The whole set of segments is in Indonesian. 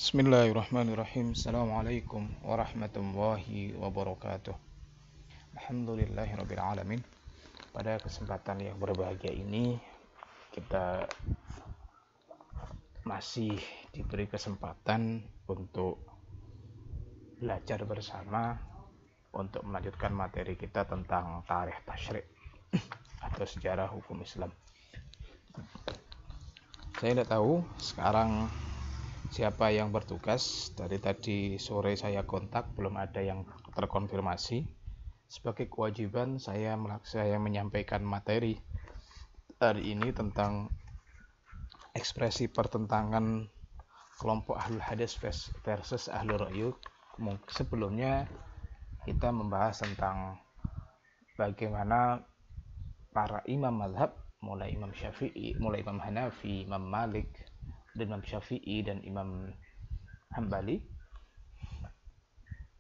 Bismillahirrahmanirrahim. Assalamualaikum warahmatullahi wabarakatuh. Alhamdulillahirrabbilalamin. Pada kesempatan yang berbahagia ini, kita masih diberi kesempatan untuk belajar bersama untuk melanjutkan materi kita tentang tarikh tasyri' atau sejarah hukum Islam. Saya tidak tahu sekarang siapa yang bertugas. Dari tadi sore saya kontak, belum ada yang terkonfirmasi. Sebagai kewajiban saya menyampaikan materi hari ini tentang ekspresi pertentangan kelompok ahlul hadis versus ahlul ra'yu. Sebelumnya kita membahas tentang bagaimana para imam mazhab, mulai Imam Syafi'i, mulai Imam Hanafi, Imam Malik, dan Imam Syafi'i dan Imam Hambali,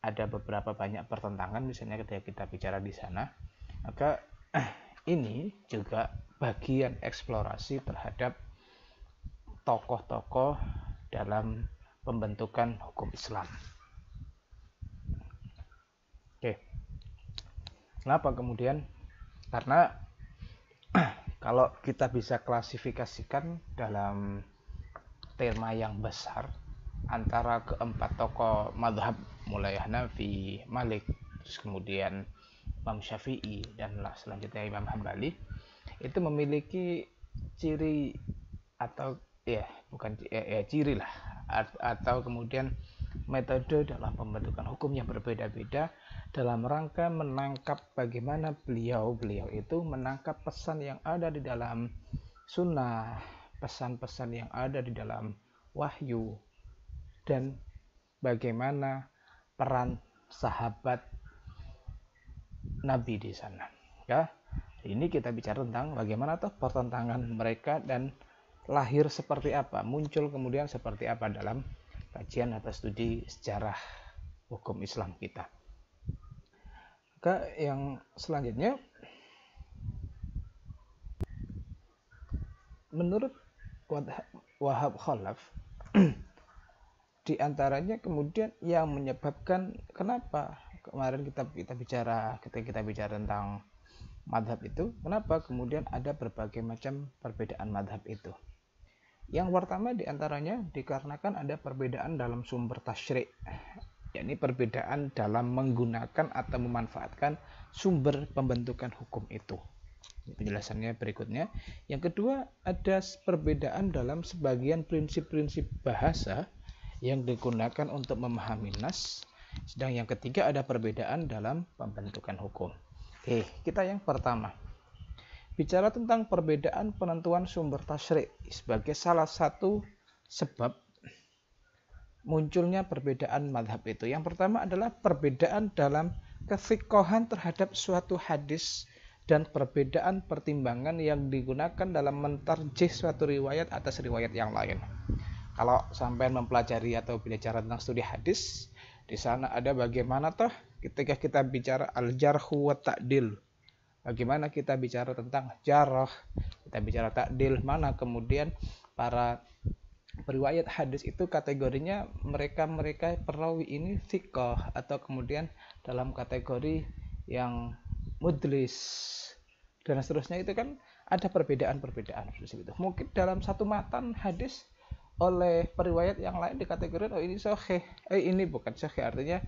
ada beberapa banyak pertentangan misalnya ketika kita bicara di sana. Maka ini juga bagian eksplorasi terhadap tokoh-tokoh dalam pembentukan hukum Islam. Oke. Kenapa kemudian? Karena kalau kita bisa klasifikasikan dalam tema yang besar antara keempat tokoh madhab, mulai Hanafi, Malik, terus kemudian Imam Syafi'i, dan selanjutnya Imam Hambali, itu memiliki ciri atau ciri lah, atau kemudian metode dalam pembentukan hukum yang berbeda-beda dalam rangka menangkap bagaimana beliau itu menangkap pesan yang ada di dalam sunnah, pesan-pesan yang ada di dalam wahyu, dan bagaimana peran sahabat Nabi di sana. Ya, ini kita bicara tentang bagaimana pertentangan mereka dan lahir seperti apa, muncul kemudian seperti apa dalam kajian atau studi sejarah hukum Islam kita. Maka yang selanjutnya, menurut Wahab Khalaf, di antaranya kemudian yang menyebabkan kenapa kemarin kita bicara ketika kita bicara tentang madhab itu, kenapa kemudian ada berbagai macam perbedaan madhab itu. Yang pertama di antaranya dikarenakan ada perbedaan dalam sumber tasyri', yakni perbedaan dalam menggunakan atau memanfaatkan sumber pembentukan hukum itu. Penjelasannya berikutnya. Yang kedua, ada perbedaan dalam sebagian prinsip-prinsip bahasa yang digunakan untuk memahami nas. Sedang yang ketiga, ada perbedaan dalam pembentukan hukum. Oke, kita yang pertama bicara tentang perbedaan penentuan sumber tasyri' sebagai salah satu sebab munculnya perbedaan madhab itu. Yang pertama adalah perbedaan dalam kefiqahan terhadap suatu hadis dan perbedaan pertimbangan yang digunakan dalam mentarjih suatu riwayat atas riwayat yang lain. Kalau sampai mempelajari atau belajar tentang studi hadis, di sana ada bagaimana ketika kita bicara al-jarhu wa ta'dil. Bagaimana kita bicara tentang jarah, kita bicara ta'dil, mana kemudian para periwayat hadis itu kategorinya mereka perawi ini thiqah atau kemudian dalam kategori yang mudlis dan seterusnya. Itu kan ada perbedaan seperti itu. Mungkin dalam satu matan hadis oleh periwayat yang lain dikategorikan ini sahih, ini bukan sahih, artinya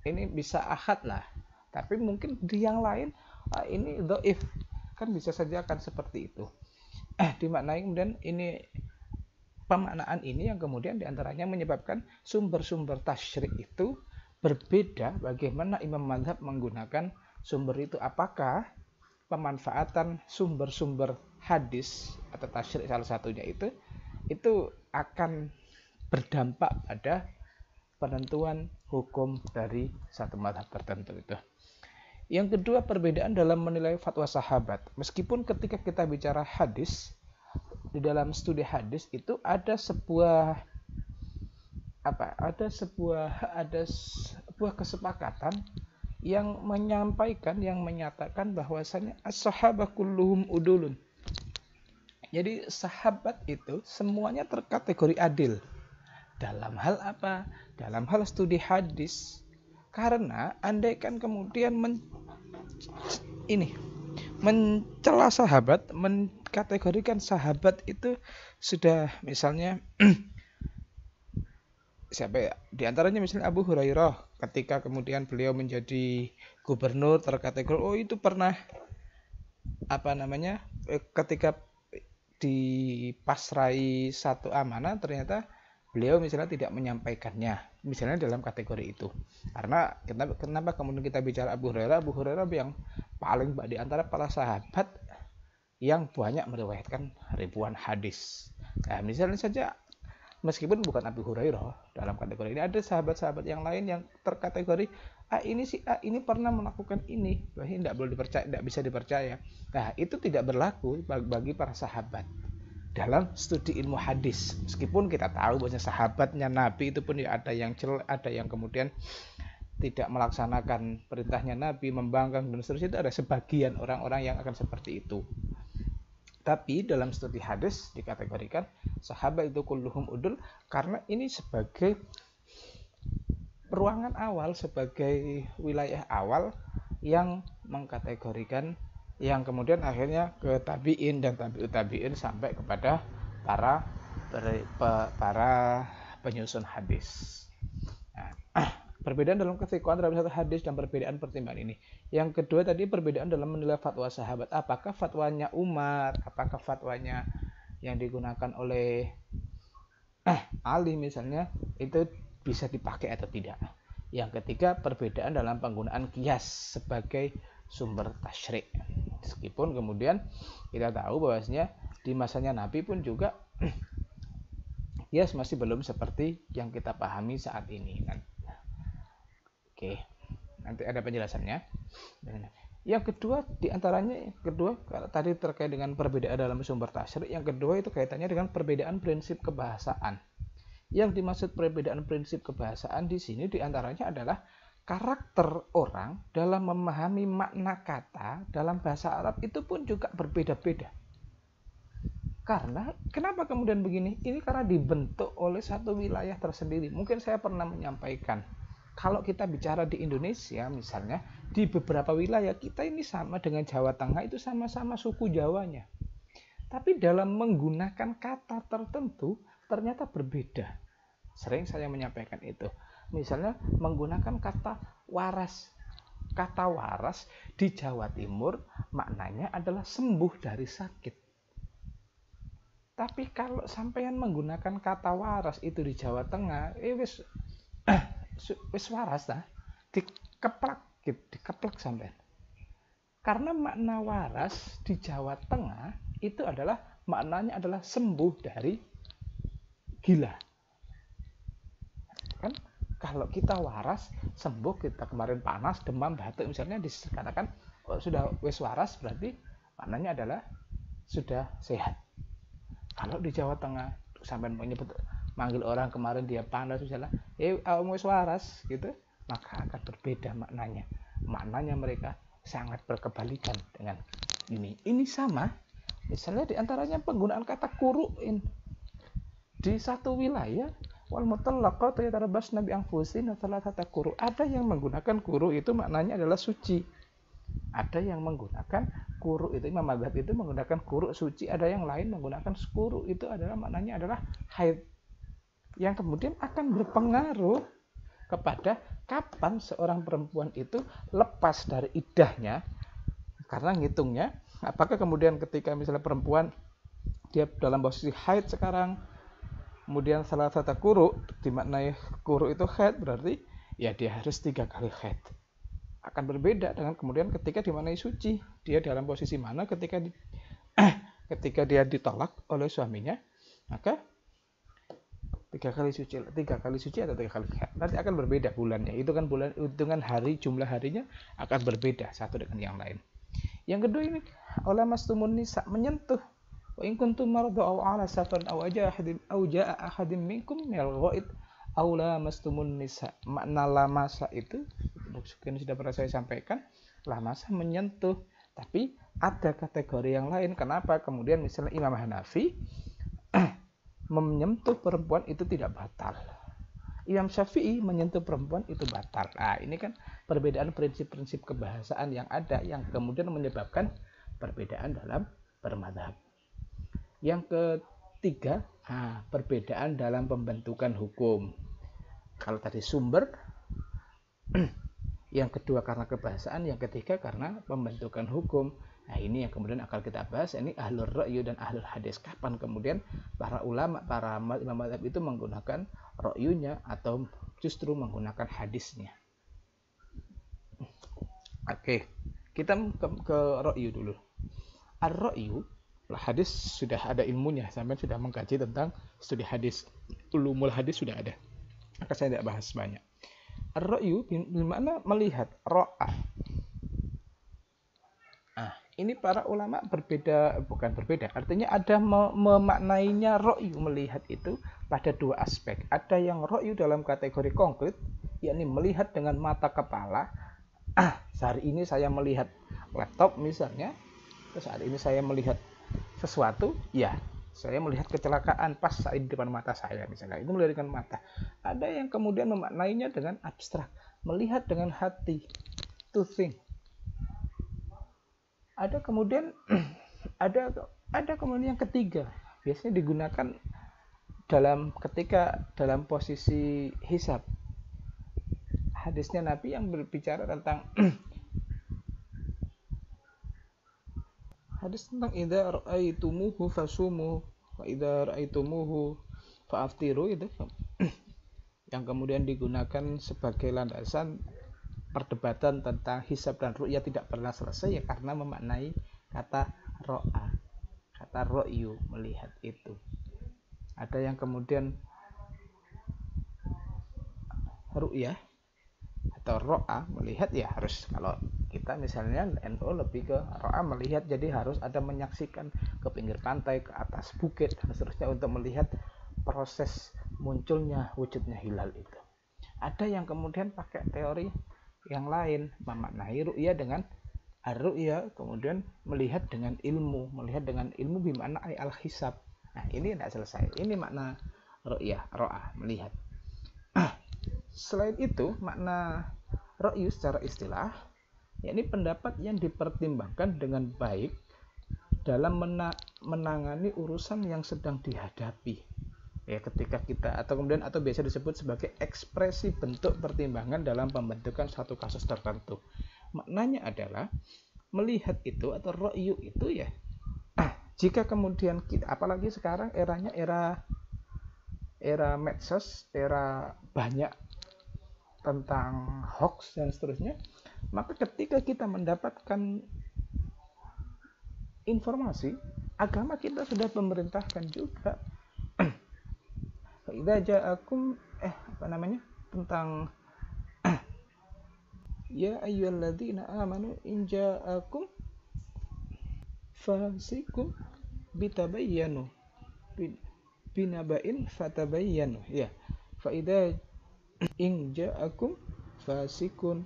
ini bisa ahad lah, tapi mungkin di yang lain ini dhaif, kan bisa saja akan seperti itu. Dimaknai kemudian ini pemaknaan ini yang kemudian diantaranya menyebabkan sumber-sumber tasyri' itu berbeda. Bagaimana imam mazhab menggunakan sumber itu, apakah pemanfaatan sumber-sumber hadis atau tasyri' salah satunya itu akan berdampak pada penentuan hukum dari satu mazhab tertentu itu. Yang kedua, perbedaan dalam menilai fatwa sahabat. Meskipun ketika kita bicara hadis, di dalam studi hadis itu ada sebuah kesepakatan yang menyampaikan, yang menyatakan bahwasanya as-sahabah kulluhum udulun. Jadi sahabat itu semuanya terkategori adil. Dalam hal apa? Dalam hal studi hadis. Karena andaikan kemudian mencela sahabat, mengkategorikan sahabat itu sudah misalnya siapa ya? Di antaranya misalnya Abu Hurairah ketika kemudian beliau menjadi gubernur terkategori itu pernah ketika dipasrai satu amanah ternyata beliau misalnya tidak menyampaikannya, misalnya dalam kategori itu. Karena kenapa kemudian kita bicara Abu Hurairah yang paling di antara para sahabat yang banyak meriwayatkan ribuan hadis. Nah, misalnya saja meskipun bukan Abu Hurairah dalam kategori ini, ada sahabat-sahabat yang lain yang terkategori ini pernah melakukan ini, bahkan tidak boleh dipercaya, tidak bisa dipercaya. Nah, itu tidak berlaku bagi para sahabat dalam studi ilmu hadis. Meskipun kita tahu bahwa sahabatnya Nabi itu pun ya ada yang kemudian tidak melaksanakan perintahnya Nabi, membangkang dan seterusnya, itu ada sebagian orang-orang yang akan seperti itu. Tapi dalam studi hadis dikategorikan sahabat itu kulluhum udul karena ini sebagai ruangan awal, sebagai wilayah awal yang mengkategorikan, yang kemudian akhirnya ke tabi'in dan tabi'ut tabi'in sampai kepada para penyusun hadis. Nah, perbedaan dalam kefiqahan terhadap satu hadis dan perbedaan pertimbangan ini. Yang kedua tadi perbedaan dalam menilai fatwa sahabat. Apakah fatwanya Umar, apakah fatwanya yang digunakan oleh Ali misalnya itu bisa dipakai atau tidak. Yang ketiga perbedaan dalam penggunaan qiyas sebagai sumber tasyrik. Meskipun kemudian kita tahu bahwasanya di masanya Nabi pun juga qiyas masih belum seperti yang kita pahami saat ini. Oke, nanti ada penjelasannya. Yang kedua diantaranya, kalau tadi terkait dengan perbedaan dalam sumber tasyrik, yang kedua itu kaitannya dengan perbedaan prinsip kebahasaan. Yang dimaksud perbedaan prinsip kebahasaan di sini diantaranya adalah karakter orang dalam memahami makna kata dalam bahasa Arab itu pun juga berbeda-beda. Karena kenapa kemudian begini? Ini karena dibentuk oleh satu wilayah tersendiri. Mungkin saya pernah menyampaikan, kalau kita bicara di Indonesia misalnya, di beberapa wilayah kita ini sama dengan Jawa Tengah, itu sama-sama suku Jawanya. Tapi dalam menggunakan kata tertentu ternyata berbeda. Sering saya menyampaikan itu. Misalnya menggunakan kata waras. Kata waras di Jawa Timur maknanya adalah sembuh dari sakit. Tapi kalau sampean menggunakan kata waras itu di Jawa Tengah, wis waras dah, dikeplak sampean. Karena makna waras di Jawa Tengah itu adalah maknanya adalah sembuh dari gila. Kan kalau kita waras, sembuh, kita kemarin panas, demam, batuk misalnya dikatakan sudah wis waras, berarti maknanya adalah sudah sehat. Kalau di Jawa Tengah sampai menyebut manggil orang kemarin dia panas misalnya, wis waras gitu, maka akan berbeda maknanya. Maknanya mereka sangat berkebalikan dengan ini. Ini sama. Misalnya diantaranya penggunaan kata kuru'in di satu wilayah. Wal mutallaqatu yatarabbasna bi anfusihinna thalathata quru. Ada yang menggunakan quru itu maknanya adalah suci. Ada yang menggunakan quru itu, Imam Madzhab itu menggunakan quru suci, ada yang lain menggunakan quru itu adalah maknanya adalah haid. Yang kemudian akan berpengaruh kepada kapan seorang perempuan itu lepas dari iddahnya. Karena ngitungnya, apakah kemudian ketika misalnya perempuan dia dalam posisi haid sekarang, kemudian salah satu quru, dimaknai quru itu haid, berarti ya dia harus 3 kali haid. Akan berbeda dengan kemudian ketika dimaknai suci, dia dalam posisi mana ketika dia ditolak oleh suaminya, maka 3 kali suci atau 3 kali haid. Nanti akan berbeda bulannya. Itu kan bulan, hitungan hari, jumlah harinya akan berbeda satu dengan yang lain. Yang kedua ini oleh mastumun nisa, menyentuh. Wa in kuntum marda aw ala safarin aw jaa ahadin minkum minal ghaid aw lamastumun nisa. Makna lamasa itu mungkin sudah pernah saya sampaikan, lamasa menyentuh. Tapi ada kategori yang lain. Kenapa? Kemudian misalnya Imam Hanafi menyentuh perempuan itu tidak batal. Imam Syafi'i menyentuh perempuan itu batal. Nah, ini kan perbedaan prinsip-prinsip kebahasaan yang ada yang kemudian menyebabkan perbedaan dalam bermadzhab. Yang ketiga, perbedaan dalam pembentukan hukum. Kalau tadi sumber, yang kedua karena kebahasaan, yang ketiga karena pembentukan hukum. Nah, ini yang kemudian akan kita bahas, ini ahlul ra'yu dan ahlul hadis. Kapan kemudian para ulama, para imam mazhab itu menggunakan ra'yunya atau justru menggunakan hadisnya. Oke, kita ke ra'yu dulu. Ar-ra'yu, hadis sudah ada ilmunya, sampai sudah mengkaji tentang studi hadis. Ulumul hadis sudah ada. Maka saya tidak bahas banyak. Ar-ra'yu bermakna melihat, ra'a. Ini para ulama bukan berbeda, artinya ada memaknainya ra'yu, melihat itu pada dua aspek. Ada yang ra'yu dalam kategori konkret, yakni melihat dengan mata kepala. Sehari ini saya melihat laptop misalnya, terus hari ini saya melihat sesuatu, ya saya melihat kecelakaan pas saat di depan mata saya misalnya, itu melihat dengan mata. Ada yang kemudian memaknainya dengan abstrak, melihat dengan hati, to think. Ada kemudian ada kemudian yang ketiga, biasanya digunakan ketika dalam posisi hisab. Hadisnya Nabi yang berbicara tentang hadis tentang idza ra'aitumuhu fasumu wa idza ra'aitumuhu fa'aftiru, itu yang kemudian digunakan sebagai landasan perdebatan tentang hisab dan ru'yah tidak pernah selesai, ya karena memaknai kata ro'a, kata ro'yu, melihat itu. Ada yang kemudian ru'yah atau ro'a, melihat, ya harus, kalau kita misalnya NU lebih ke ro'a, melihat, jadi harus ada menyaksikan ke pinggir pantai, ke atas bukit dan seterusnya untuk melihat proses munculnya wujudnya hilal itu. Ada yang kemudian pakai teori yang lain, memaknai ru'ya dengan ar-ru'ya, kemudian melihat dengan ilmu bimana al-hisab. Nah, ini tidak selesai. Ini makna ru'ya, ro'ah, melihat. Selain itu, makna ru'yu secara istilah, yakni pendapat yang dipertimbangkan dengan baik dalam menangani urusan yang sedang dihadapi. Ya, ketika kita atau biasa disebut sebagai ekspresi bentuk pertimbangan dalam pembentukan suatu kasus tertentu. Maknanya adalah melihat itu atau ra'yu itu, ya. Jika kemudian kita, apalagi sekarang eranya era medsos, era banyak tentang hoax dan seterusnya, maka ketika kita mendapatkan informasi, agama kita sudah memerintahkan juga idza ja'akum tentang ya ayyuhalladzina amanu in ja'akum fasikum bitabayyanu binaba'in fatabayyanu, ya, fa idza in ja'akum fasikun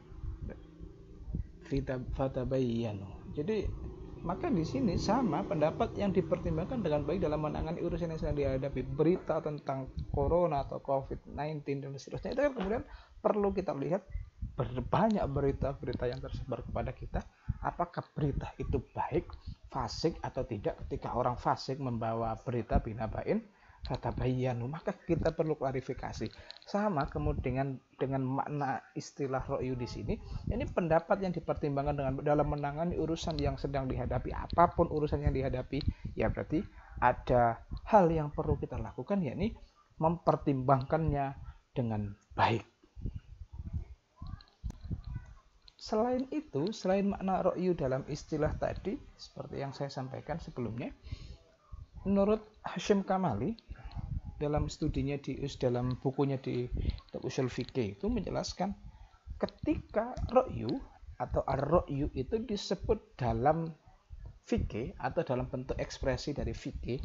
fatabayyanu. Jadi maka di sini sama pendapat yang dipertimbangkan dengan baik dalam menangani urusan yang sedang dihadapi, berita tentang corona atau COVID-19 dan seterusnya, itu kan kemudian perlu kita lihat banyak berita-berita yang tersebar kepada kita, apakah berita itu baik, fasik atau tidak. Ketika orang fasik membawa berita binabain fatabayyanu, maka kita perlu klarifikasi. Sama kemudian dengan makna istilah ra'yu di sini, ini pendapat yang dipertimbangkan dalam menangani urusan yang sedang dihadapi, apapun urusan yang dihadapi, ya berarti ada hal yang perlu kita lakukan, yakni mempertimbangkannya dengan baik. Selain itu, selain makna ra'yu dalam istilah tadi, seperti yang saya sampaikan sebelumnya, menurut Hasyim Kamali dalam studinya dalam bukunya di Ushul Fiqih itu menjelaskan, ketika ra'yu atau ar-ra'yu itu disebut dalam fikih atau dalam bentuk ekspresi dari fikih,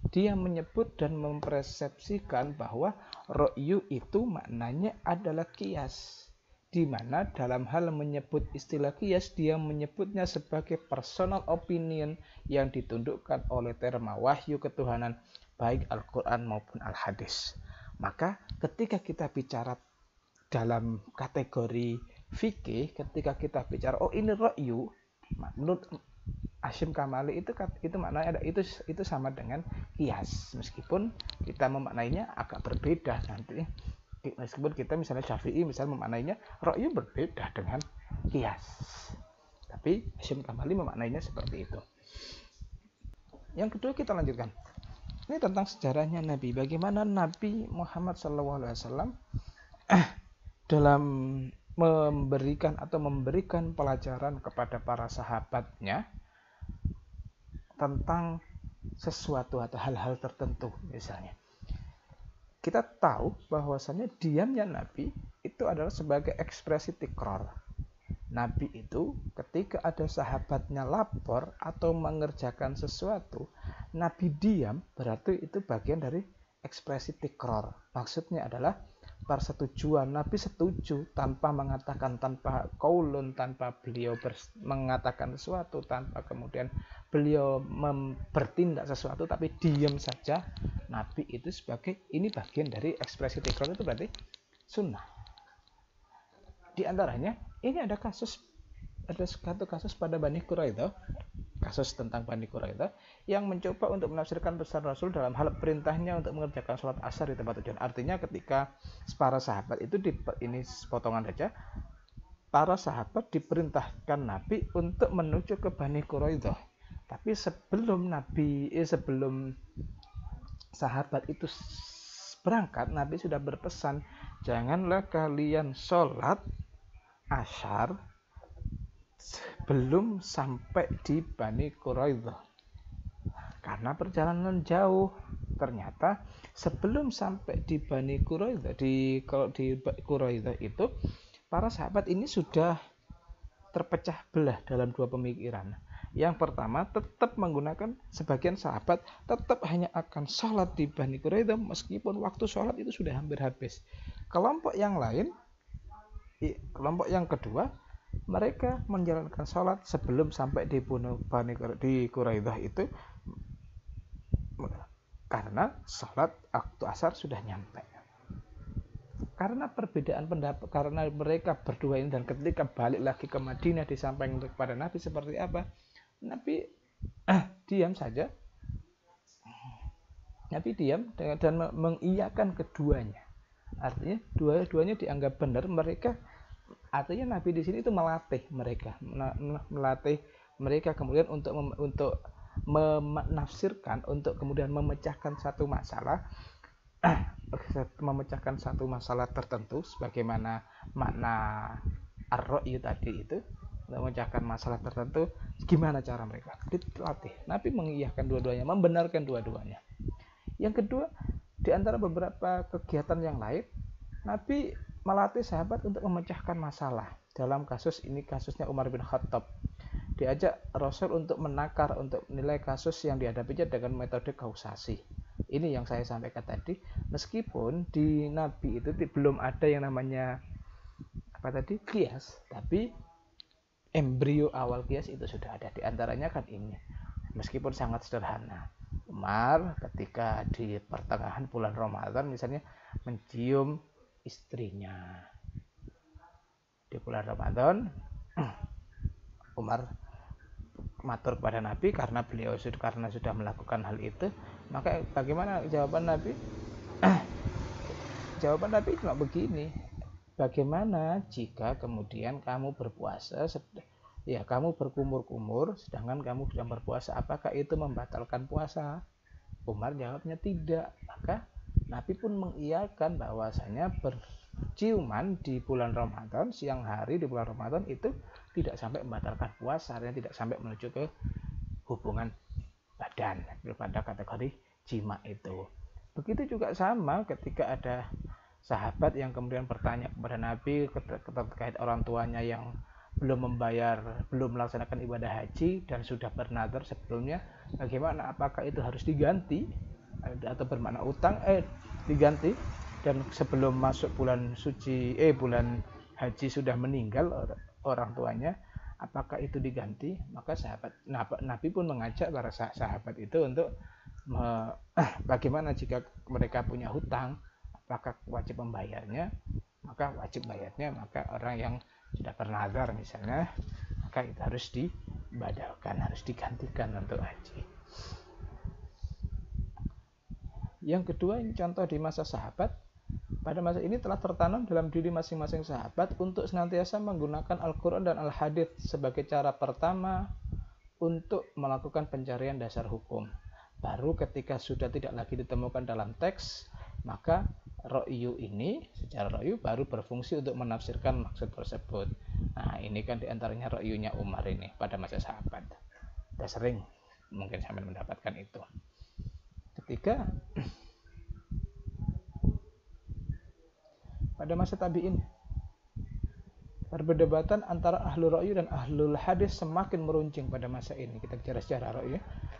dia menyebut dan mempersepsikan bahwa ra'yu itu maknanya adalah qiyas, di mana dalam hal menyebut istilah qiyas, dia menyebutnya sebagai personal opinion yang ditundukkan oleh terma wahyu ketuhanan baik Al-Quran maupun Al-Hadis. Maka ketika kita bicara dalam kategori fikih, ketika kita bicara ini ra'yu, menurut Hasyim Kamali itu maknanya ada itu sama dengan qiyas, meskipun kita memaknainya agak berbeda nanti. Meskipun kita misalnya Syafi'i misalnya memaknainya ra'yu berbeda dengan qiyas, tapi Hasyim Kamali memaknainya seperti itu. Yang kedua kita lanjutkan. Ini tentang sejarahnya Nabi. Bagaimana Nabi Muhammad SAW dalam memberikan pelajaran kepada para sahabatnya tentang sesuatu atau hal-hal tertentu. Misalnya kita tahu bahwasannya diamnya Nabi itu adalah sebagai ekspresi tikrar. Nabi itu ketika ada sahabatnya lapor atau mengerjakan sesuatu, Nabi diam, berarti itu bagian dari ekspresi tikrar. Maksudnya adalah persetujuan. Nabi setuju tanpa mengatakan, tanpa qaulun, tanpa beliau mengatakan sesuatu, tanpa kemudian beliau bertindak sesuatu, tapi diam saja. Nabi itu sebagai, ini bagian dari ekspresi tikrar, itu berarti sunnah. Di antaranya ini ada satu kasus pada Bani Quraidah, kasus tentang Bani Quraidah yang mencoba untuk menafsirkan pesan Rasul dalam hal perintahnya untuk mengerjakan sholat asar di tempat tujuan. Artinya ketika para sahabat itu ini potongan saja, para sahabat diperintahkan Nabi untuk menuju ke Bani Quraidah. Tapi sebelum sahabat itu berangkat, Nabi sudah berpesan, janganlah kalian sholat asyar belum sampai di Bani Quraidah, karena perjalanan jauh. Ternyata sebelum sampai di Bani Quraidah, kalau di Quraidah itu para sahabat ini sudah terpecah belah dalam dua pemikiran. Yang pertama, tetap menggunakan, sebagian sahabat tetap hanya akan sholat di Bani Quraidah meskipun waktu sholat itu sudah hampir habis. Kelompok yang kedua, mereka menjalankan sholat sebelum sampai di Quraidah itu, karena sholat waktu asar sudah nyampe. Karena perbedaan pendapat, karena mereka berdua ini, dan ketika balik lagi ke Madinah disampaikan kepada Nabi seperti apa, Nabi diam saja. Nabi diam dan mengiyakan keduanya. Artinya dua-duanya dianggap benar. Artinya Nabi di sini itu melatih mereka kemudian untuk menafsirkan, untuk kemudian memecahkan satu masalah tertentu, sebagaimana makna ar-ra'yu tadi itu, memecahkan masalah tertentu. Gimana cara mereka dilatih? Nabi mengiyakan dua-duanya, membenarkan dua-duanya. Yang kedua, di antara beberapa kegiatan yang lain, Nabi melatih sahabat untuk memecahkan masalah. Dalam kasus ini, kasusnya Umar bin Khattab, diajak Rasul untuk menakar, untuk menilai kasus yang dihadapinya dengan metode kausasi. Ini yang saya sampaikan tadi. Meskipun di Nabi itu belum ada yang namanya qiyas, tapi embrio awal qiyas itu sudah ada. Di antaranya kan ini, meskipun sangat sederhana. Umar ketika di pertengahan bulan Ramadan misalnya mencium istrinya di bulan Ramadan, Umar matur kepada Nabi karena beliau sudah melakukan hal itu. Maka bagaimana jawaban Nabi? Jawaban Nabi cuma begini, bagaimana jika kemudian kamu berpuasa, ya kamu berkumur-kumur sedangkan kamu sedang berpuasa, apakah itu membatalkan puasa? Umar jawabnya tidak. Maka Nabi pun mengiyakan bahwasanya berciuman di bulan Ramadan, siang hari di bulan Ramadan itu tidak sampai membatalkan puasa, artinya tidak sampai menuju ke hubungan badan pada kategori jima itu. Begitu juga sama ketika ada sahabat yang kemudian bertanya kepada Nabi terkait orang tuanya yang belum melaksanakan ibadah haji dan sudah bernadar sebelumnya, bagaimana, apakah itu harus diganti atau bermakna utang diganti, dan sebelum masuk bulan bulan haji sudah meninggal orang tuanya, apakah itu diganti? Maka Nabi pun mengajak para sahabat itu untuk bagaimana jika mereka punya hutang, apakah wajib membayarnya, maka wajib bayarnya, maka orang yang sudah bernazar misalnya, maka itu harus dibadalkan, harus digantikan untuk haji. Yang kedua, ini contoh di masa sahabat. Pada masa ini telah tertanam dalam diri masing-masing sahabat untuk senantiasa menggunakan Al-Quran dan Al-Hadits sebagai cara pertama untuk melakukan pencarian dasar hukum. Baru ketika sudah tidak lagi ditemukan dalam teks, maka ra'yu ini secara ra'yu baru berfungsi untuk menafsirkan maksud tersebut. Nah, ini kan diantaranya ra'yunya Umar ini pada masa sahabat. Sudah sering mungkin sampai mendapatkan itu. Ketiga, pada masa tabi'in, perdebatan antara ahlul ra'yu dan ahlul hadis semakin meruncing pada masa ini. Kita bicara sejarah ra'yu.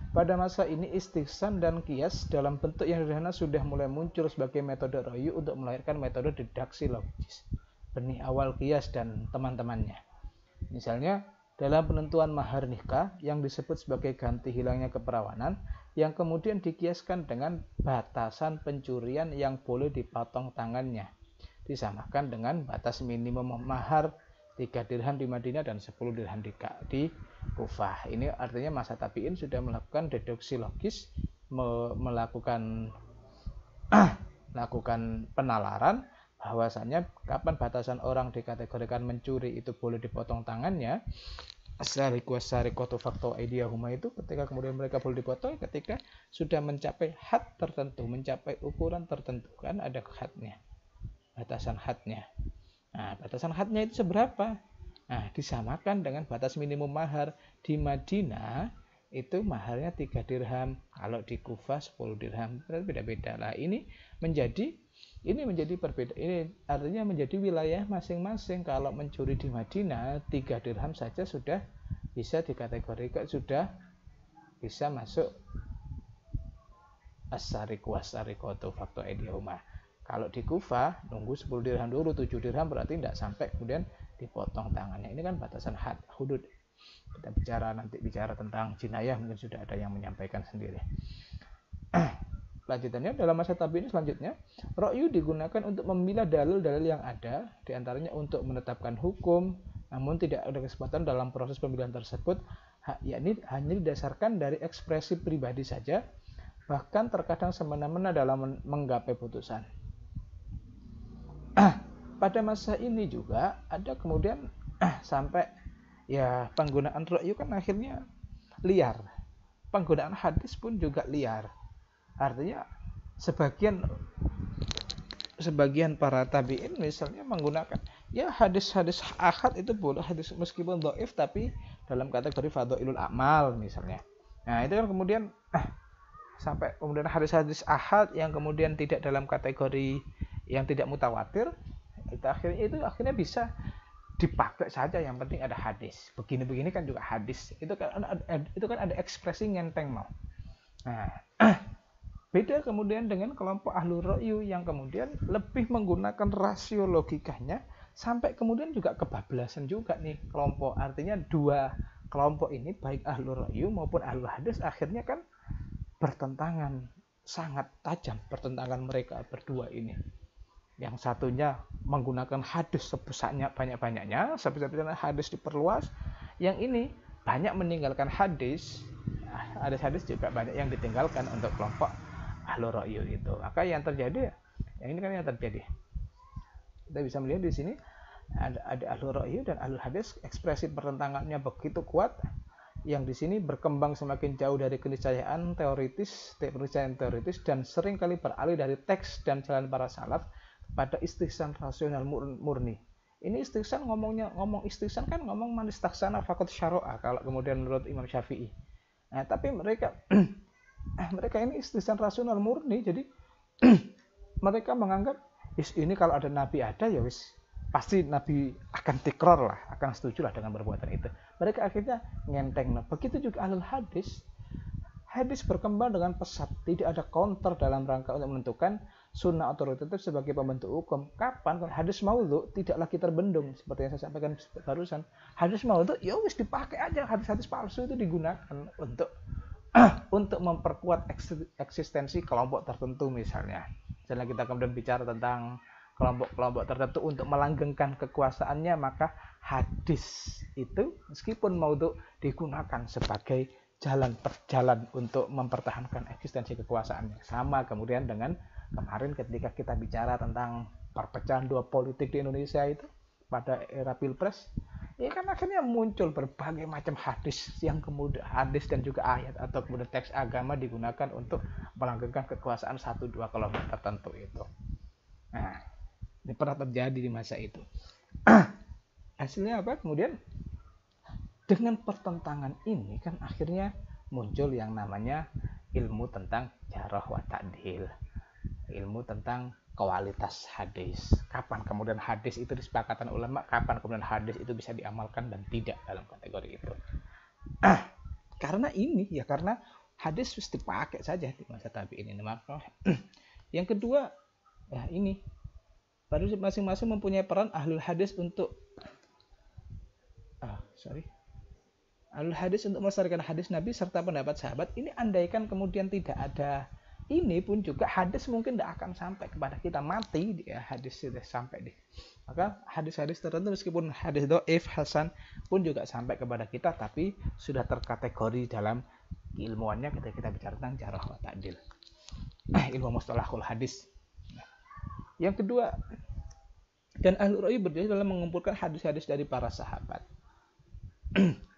Pada masa ini istihsan dan kias dalam bentuk yang sederhana sudah mulai muncul sebagai metode ra'yu untuk melahirkan metode deduksi logis, benih awal kias dan teman-temannya. Misalnya dalam penentuan mahar nikah yang disebut sebagai ganti hilangnya keperawanan, yang kemudian dikiaskan dengan batasan pencurian yang boleh dipotong tangannya, disamakan dengan batas minimum mahar 3 dirham di Madinah dan 10 dirham di Kufah. Ini artinya masa tabi'in sudah melakukan deduksi logis, melakukan penalaran bahwasanya kapan batasan orang dikategorikan mencuri itu boleh dipotong tangannya. As-sariqu was-sariqatu faqta'u aydiyahuma, itu ketika kemudian mereka boleh dipotong ketika sudah mencapai had tertentu, mencapai ukuran tertentu, kan ada hadnya, batasan hadnya. Nah, batasan hadnya itu seberapa? Nah, disamakan dengan batas minimum mahar. Di Madinah itu maharnya 3 dirham, kalau di Kufah 10 dirham, beda-beda lah. Ini menjadi perbedaan. Ini artinya menjadi wilayah masing-masing. Kalau mencuri di Madinah 3 dirham saja sudah bisa dikategorikan, sudah bisa masuk as-sariqu was-sariqatu faqta'u aydiyahuma. Kalau di Kufah nunggu 10 dirham dulu, 7 dirham berarti tidak sampai kemudian dipotong tangannya. Ini kan batasan had, hudud. Kita bicara tentang jinayah, mungkin sudah ada yang menyampaikan sendiri. Lanjutannya, dalam masa tabi'in selanjutnya, ra'yu digunakan untuk memilah dalil-dalil yang ada, diantaranya untuk menetapkan hukum, namun tidak ada kesempatan dalam proses pemilihan tersebut, yakni hanya didasarkan dari ekspresi pribadi saja, bahkan terkadang semena-mena dalam menggapai putusan. Pada masa ini juga ada kemudian sampai ya penggunaan ra'yu kan akhirnya liar. Penggunaan hadis pun juga liar. Artinya sebagian para tabi'in misalnya menggunakan ya hadis-hadis ahad itu boleh, hadis meskipun dhaif tapi dalam kategori fadhailul a'mal misalnya. Nah, itu kan kemudian sampai kemudian hadis-hadis ahad yang kemudian tidak dalam kategori yang tidak mutawatir, itu akhirnya bisa dipakai saja, yang penting ada hadis. Begini-begini kan juga hadis. Itu kan ada ekspresi ngenteng mau. Nah, beda kemudian dengan kelompok ahlul ra'yu yang kemudian lebih menggunakan rasio logikanya, sampai kemudian juga kebablasan juga nih kelompok. Artinya dua kelompok ini baik ahlul ra'yu maupun ahlul hadis akhirnya kan bertentangan, sangat tajam pertentangan mereka berdua ini. Yang satunya menggunakan hadis sebesarnya banyak-banyaknya, sebesar-besarnya hadis diperluas. Yang ini banyak meninggalkan hadis. Hadis juga banyak yang ditinggalkan untuk kelompok ahlul ra'yu itu. Maka yang terjadi, yang ini kan yang terjadi. Kita bisa melihat di sini ada ahlul ra'yu dan ahlul hadis, ekspresi pertentangannya begitu kuat. Yang di sini berkembang semakin jauh dari keniscayaan teoritis dan seringkali beralih dari teks dan jalan para salaf pada istihsan rasional murni. Ini istihsan ngomong istihsan kan ngomong man istaghsana faqad syara'a kalau kemudian menurut Imam Syafi'i. Nah, tapi mereka ini istihsan rasional murni, jadi mereka menganggap ini kalau ada nabi ada ya wis pasti nabi akan tikror lah, akan setuju lah dengan perbuatan itu. Mereka akhirnya ngenteng. Nah, begitu juga ahlul hadis. Hadis berkembang dengan pesat, tidak ada counter dalam rangka untuk menentukan sunnah otoritatif sebagai pembentuk hukum. Kapan hadis maudhu tidak lagi terbendung seperti yang saya sampaikan barusan. Hadis maudhu ya wis dipakai aja, hadis-hadis palsu itu digunakan untuk untuk memperkuat eksistensi kelompok tertentu misalnya. Misalnya kita kemudian bicara tentang kelompok-kelompok tertentu untuk melanggengkan kekuasaannya, maka hadis itu meskipun maudhu digunakan sebagai jalan untuk mempertahankan eksistensi kekuasaannya. Sama kemudian dengan kemarin ketika kita bicara tentang perpecahan dua politik di Indonesia itu pada era Pilpres, ya kan akhirnya muncul berbagai macam hadis yang kemudian hadis dan juga ayat atau kemudian teks agama digunakan untuk melanggengkan kekuasaan satu dua kelompok tertentu itu. Nah, ini pernah terjadi di masa itu. Hasilnya apa? Kemudian dengan pertentangan ini kan akhirnya muncul yang namanya ilmu tentang jarh wa ta'dil, ilmu tentang kualitas hadis. Kapan kemudian hadis itu disepakatan ulama, kapan kemudian hadis itu bisa diamalkan dan tidak dalam kategori itu. Karena ini ya karena hadis harus dipakai saja di masa tabi'in ini. Maka yang kedua ya ini baru masing-masing mempunyai peran ahlul hadis untuk ahlul hadis untuk melestarikan hadis Nabi serta pendapat sahabat. Ini andaikan kemudian tidak ada ini pun juga hadis mungkin tidak akan sampai kepada kita, mati dia hadis sudah sampai di. Maka hadis-hadis tertentu meskipun hadis dhaif hasan pun juga sampai kepada kita, tapi sudah terkategori dalam ilmuannya ketika kita bicara tentang jarh wa ta'dil. Ilmu mustalahul hadis. Yang kedua, dan ahlul ra'yi berdiri dalam mengumpulkan hadis-hadis dari para sahabat.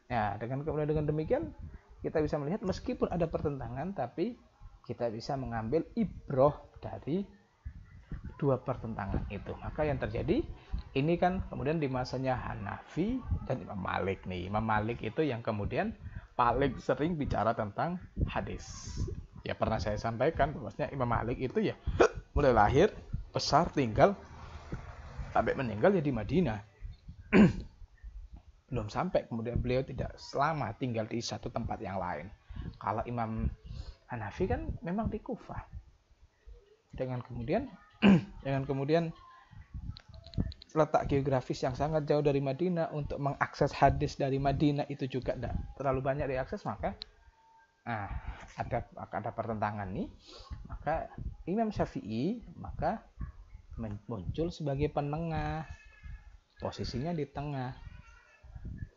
Ya, dengan demikian kita bisa melihat meskipun ada pertentangan, tapi kita bisa mengambil ibroh dari dua pertentangan itu. Maka yang terjadi ini kan kemudian di masanya Hanafi dan Imam Malik nih. Imam Malik itu yang kemudian paling sering bicara tentang hadis. Ya pernah saya sampaikan bahwasanya Imam Malik itu ya mulai lahir, besar, tinggal sampai meninggal ya di Madinah. Belum sampai kemudian beliau tidak selama tinggal di satu tempat yang lain. Kalau Imam Hanafi kan memang di Kufah. Dengan kemudian letak geografis yang sangat jauh dari Madinah, untuk mengakses hadis dari Madinah itu juga tidak terlalu banyak diakses, maka ada pertentangan nih. Maka Imam Syafi'i maka muncul sebagai penengah, posisinya di tengah,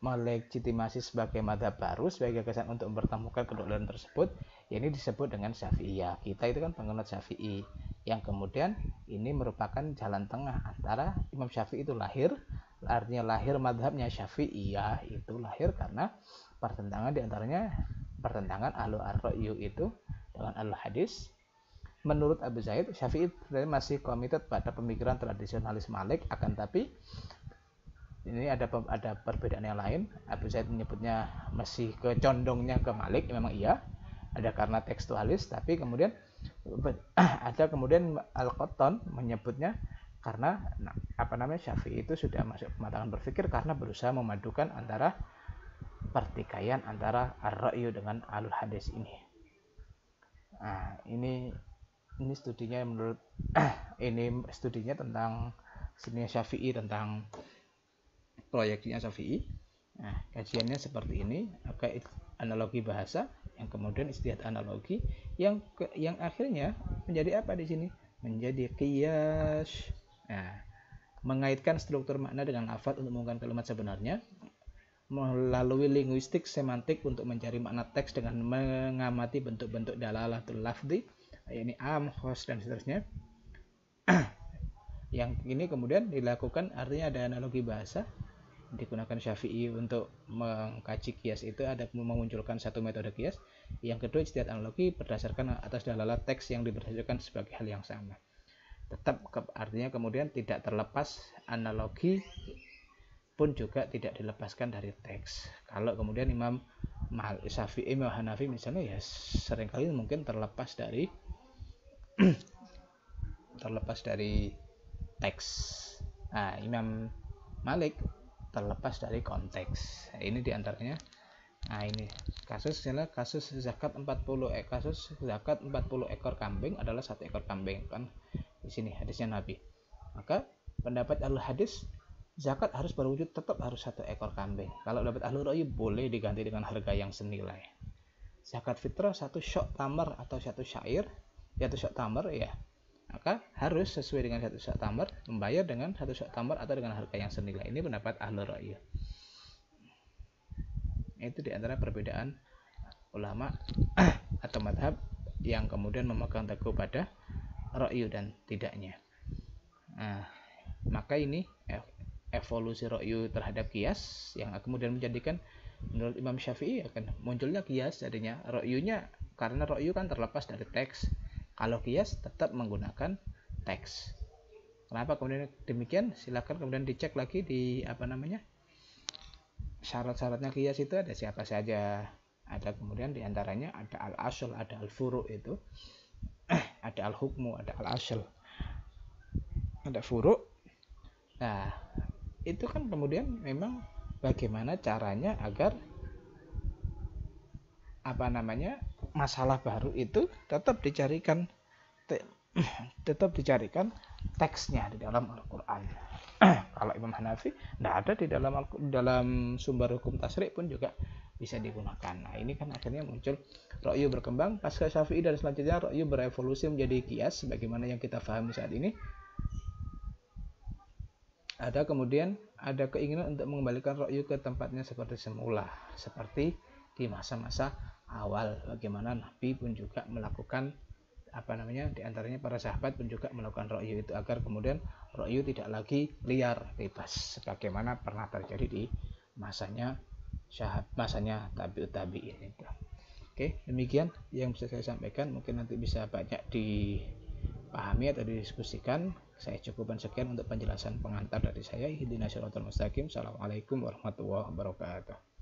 melegitimasi sebagai madhab baru, sebagai gagasan untuk mempertemukan kedua aliran tersebut. Ya, ini disebut dengan Syafi'iyah. Kita itu kan penganut Syafi'i, yang kemudian ini merupakan jalan tengah antara Imam Syafi'i itu artinya lahir madhabnya Syafi'iyah itu lahir karena pertentangan diantaranya pertentangan ahlu ar-ra'yu itu dengan ahlu hadis. Menurut Abu Zaid, Syafi'i masih committed pada pemikiran tradisionalis Malik, akan tapi ini ada perbedaan yang lain. Abu Zaid menyebutnya masih kecondongnya ke Malik, memang iya, ada karena tekstualis, tapi kemudian ada kemudian Al-Qattan menyebutnya karena Syafi'i itu sudah masuk kematangan berpikir karena berusaha memadukan antara pertikaian antara ar-ra'yu dengan alul hadis ini. Ini studinya menurut ini studinya tentang sini Syafi'i, tentang proyeknya Syafi'i. Kajiannya seperti ini, analogi bahasa yang kemudian istihad analogi yang akhirnya menjadi apa di sini? Menjadi qiyas. Mengaitkan struktur makna dengan lafaz untuk mengungkapkan kalimat sebenarnya, melalui linguistik semantik untuk mencari makna teks dengan mengamati bentuk-bentuk dalalatul lafzi, yakni am, khos dan seterusnya. Yang ini kemudian dilakukan, artinya ada analogi bahasa digunakan Syafi'i untuk mengkaji kias itu, ada memunculkan satu metode kias. Yang kedua istihad analogi berdasarkan atas dalalat teks yang diperhatikan sebagai hal yang sama. Tetap artinya kemudian tidak terlepas analogi pun juga tidak dilepaskan dari teks. Kalau kemudian Imam Syafi'i, Imam Hanafi misalnya ya seringkali mungkin terlepas dari teks. Imam Malik terlepas dari konteks. Ini diantaranya. Ini kasus zakat 40 ekor kambing adalah 1 ekor kambing kan. Di sini hadisnya Nabi. Maka pendapat ahlu hadis zakat harus berwujud tetap harus 1 ekor kambing. Kalau dapat ahlu ra'yi boleh diganti dengan harga yang senilai. zakat fitrah 1 syok tamar atau 1 syair, yaitu syok tamar ya, maka harus sesuai dengan 1 syok tamar, membayar dengan 1 syok tamar atau dengan harga yang senilai. Ini pendapat ahlul ra'yi. Itu diantara perbedaan ulama atau madhab yang kemudian memegang teguh pada ra'yu dan tidaknya. Nah, maka ini evolusi ra'yu terhadap qiyas yang kemudian menjadikan menurut Imam Syafi'i akan munculnya qiyas. Jadinya ra'yunya, karena ra'yu kan terlepas dari teks, kalau qiyas tetap menggunakan teks. Kenapa kemudian demikian? Silakan kemudian dicek lagi di syarat-syaratnya qiyas itu ada siapa saja. Ada kemudian diantaranya ada al-asl, ada al-furu', itu ada al-hukmu, ada al-asl, ada furu'. Nah, itu kan kemudian memang bagaimana caranya agar masalah baru itu tetap dicarikan teksnya di dalam Al-Quran. Kalau Imam Hanafi tidak ada di dalam sumber hukum tasyri' pun juga bisa digunakan. Nah, ini kan akhirnya muncul ra'yu berkembang pasca Syafi'i, dan selanjutnya ra'yu berevolusi menjadi qiyas sebagaimana yang kita pahami saat ini. Kemudian ada keinginan untuk mengembalikan ra'yu ke tempatnya seperti semula, seperti di masa-masa awal, bagaimana Nabi pun juga melakukan di antaranya para sahabat pun juga melakukan ra'yu itu, agar kemudian ra'yu tidak lagi liar, bebas sebagaimana pernah terjadi di masanya tabi'ut tabi'in itu. Oke, demikian yang bisa saya sampaikan. Mungkin nanti bisa banyak dipahami atau didiskusikan. Saya cukupkan sekian untuk penjelasan pengantar dari saya. Ihdinas siratal mustaqim. Assalamualaikum warahmatullahi wabarakatuh.